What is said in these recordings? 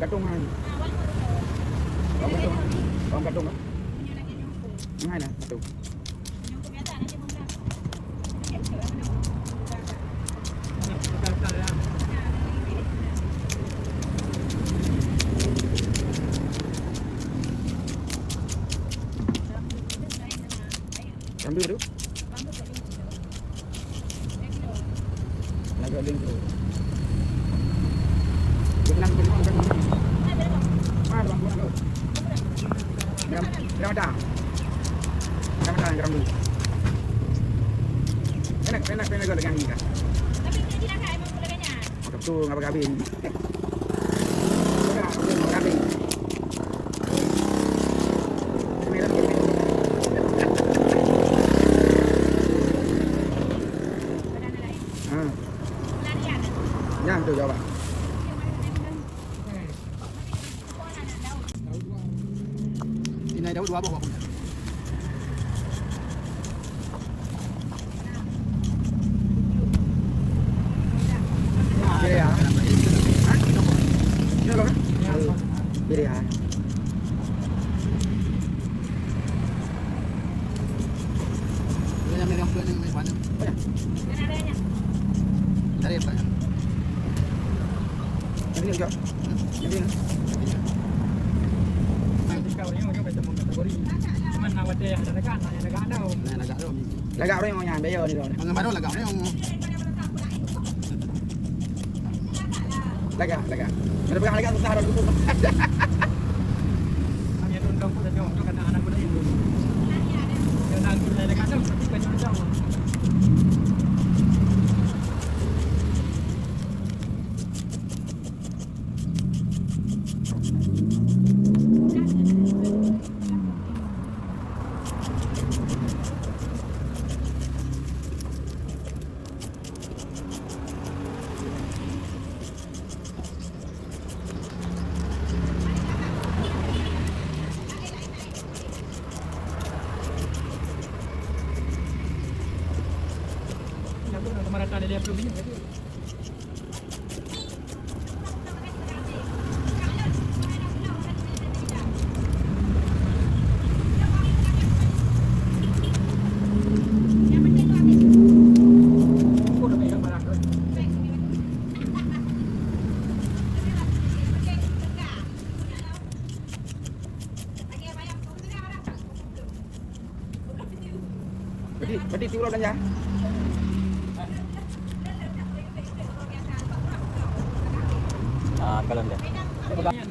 Katung hai. Bom katung á. Hai nè, katung. Ambil tu. Lagi link tu. Jangan Ramadan. Ramadan dulu. Enak kalau dengan ni kan. Tapi dia nak emang mulanya. Macam tu ngapa kabin. Kabin. Yang tu jawab. Ini daun dua buah. Kiri ya. Hah? Ini loh kan? Kiri ya. Ini yang buat ni mana? Dari apa? Ini juga. Ini. Lagak orang yang bayar ni orang. Mga baru lagak ni yung Lagak. Ada pegang lagak susah dah tutup. Kami ada undang pun dah jawab kata anak pun dah itu. Dia nak guna dekat tu tapi banyak jawab. Marata dia belum ini. Berarti tu belanja. Ah, kalau dia. Bagian.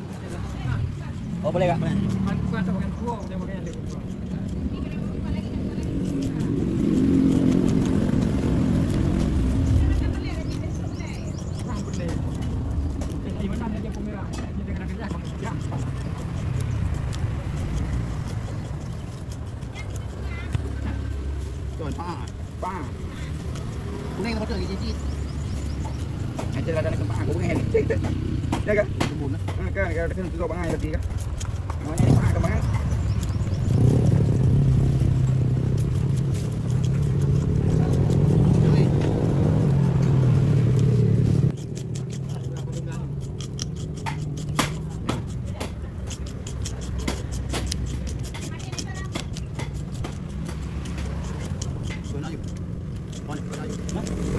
Oh, boleh tak? Bukan tak bagian tua, dia bagian lebih tua. Kurang boleh. Di mana dia pemerah? Dia kena kerja. Ya. Tuan, pa. Kuning motor lagi cicit. Aja ada nak kembang, aku pengen. Ya kan? Kebun. Kan ada kena tutup bangai tadi kan. Namanya pa kembang. Tuan ayo. Tuan ayo.